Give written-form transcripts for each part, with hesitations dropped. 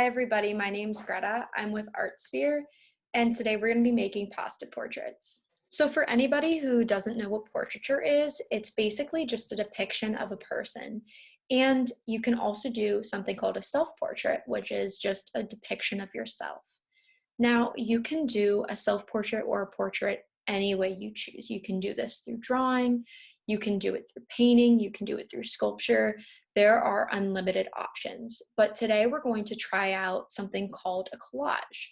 Hi everybody, my name's Greta. I'm with ArtSphere, and today we're going to be making pasta portraits. So for anybody who doesn't know what portraiture is, it's basically just a depiction of a person. And you can also do something called a self-portrait, which is just a depiction of yourself. Now, you can do a self-portrait or a portrait any way you choose. You can do this through drawing, you can do it through painting, you can do it through sculpture. There are unlimited options. But today we're going to try out something called a collage.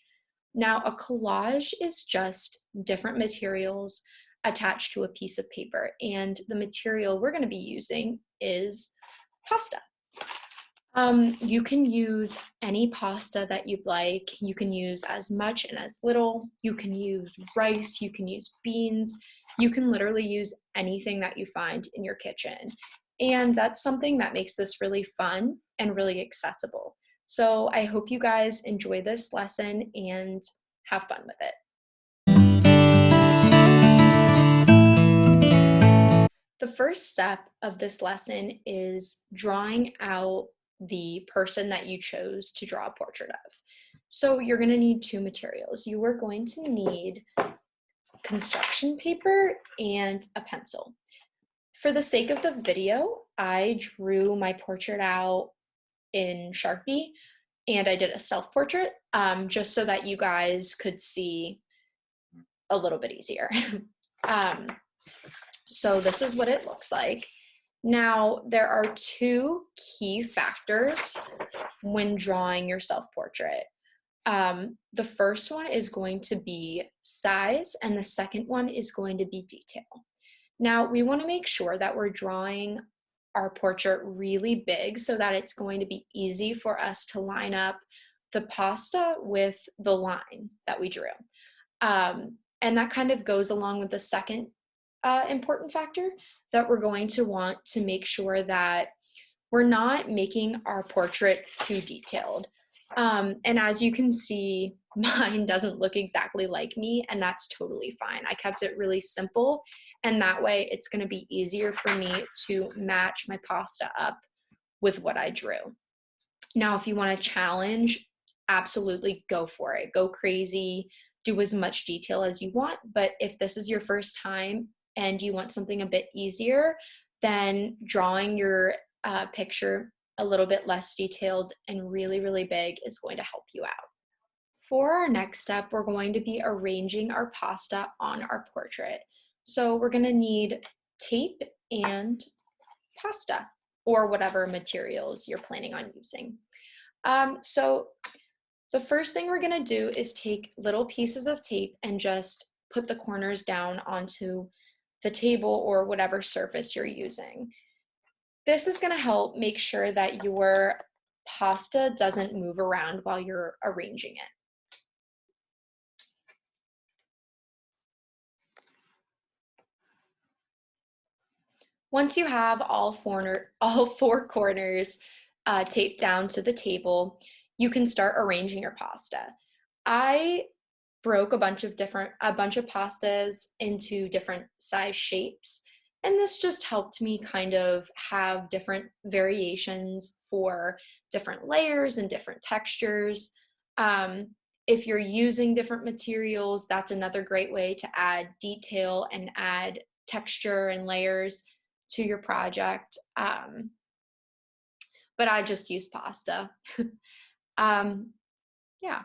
Now, a collage is just different materials attached to a piece of paper, and the material we're going to be using is pasta. You can use any pasta that you'd like. You can use as much and as little. You can use rice, you can use beans. You can literally use anything that you find in your kitchen. And that's something that makes this really fun and really accessible. So I hope you guys enjoy this lesson and have fun with it. The first step of this lesson is drawing out the person that you chose to draw a portrait of. So you're going to need two materials. You are going to need construction paper and a pencil. For the sake of the video, I drew my portrait out in Sharpie and I did a self-portrait just so that you guys could see a little bit easier. So this is what it looks like. Now, there are two key factors when drawing your self-portrait. The first one is going to be size, and the second one is going to be detail. Now, we want to make sure that we're drawing our portrait really big so that it's going to be easy for us to line up the pasta with the line that we drew. And that kind of goes along with the second important factor, that we're going to want to make sure that we're not making our portrait too detailed. And as you can see, mine doesn't look exactly like me, and that's totally fine. I kept it really simple, and that way it's going to be easier for me to match my pasta up with what I drew. Now, if you want to challenge, absolutely go for it. Go crazy, do as much detail as you want, but if this is your first time and you want something a bit easier, then drawing your picture a little bit less detailed and really, really big is going to help you out. For our next step, we're going to be arranging our pasta on our portrait. So we're going to need tape and pasta, or whatever materials you're planning on using. So the first thing we're going to do is take little pieces of tape and just put the corners down onto the table or whatever surface you're using. This is going to help make sure that your pasta doesn't move around while you're arranging it. Once you have all four corners taped down to the table, you can start arranging your pasta. I broke a bunch of pastas into different size shapes, and this just helped me kind of have different variations for different layers and different textures. If you're using different materials, that's another great way to add detail and add texture and layers to your project. But I just used pasta. Yeah.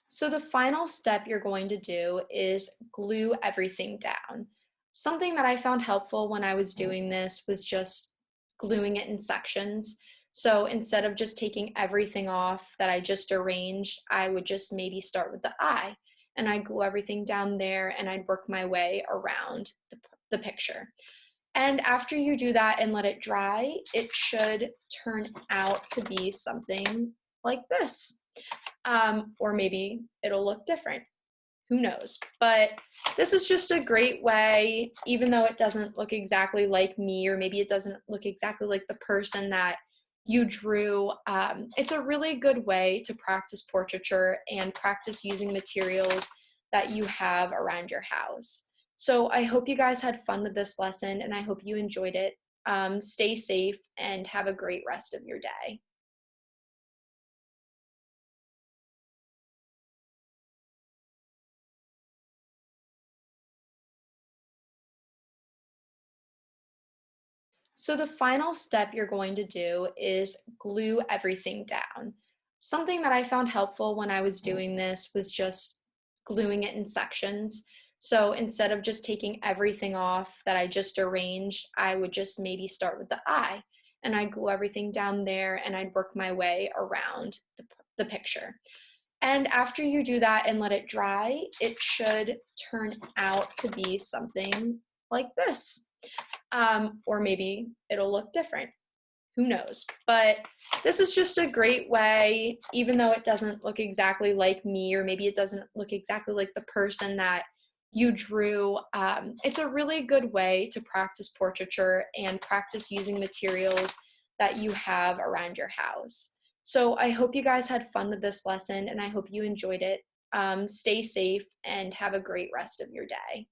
So the final step you're going to do is glue everything down. Something that I found helpful when I was doing this was just gluing it in sections. So instead of just taking everything off that I just arranged, I would just maybe start with the eye, and I'd glue everything down there, and I'd work my way around the picture. And after you do that and let it dry, it should turn out to be something like this. Or maybe it'll look different. Who knows? But this is just a great way, even though it doesn't look exactly like me, or maybe it doesn't look exactly like the person that you drew. It's a really good way to practice portraiture and practice using materials that you have around your house. So I hope you guys had fun with this lesson, and I hope you enjoyed it. Stay safe and have a great rest of your day. So the final step you're going to do is glue everything down. Something that I found helpful when I was doing this was just gluing it in sections. So instead of just taking everything off that I just arranged, I would just maybe start with the eye and I'd glue everything down there and I'd work my way around the picture. And after you do that and let it dry, it should turn out to be something like this. Or maybe it'll look different. Who knows? But this is just a great way, even though it doesn't look exactly like me, or maybe it doesn't look exactly like the person that you drew. It's a really good way to practice portraiture and practice using materials that you have around your house. So I hope you guys had fun with this lesson and I hope you enjoyed it. Stay safe and have a great rest of your day.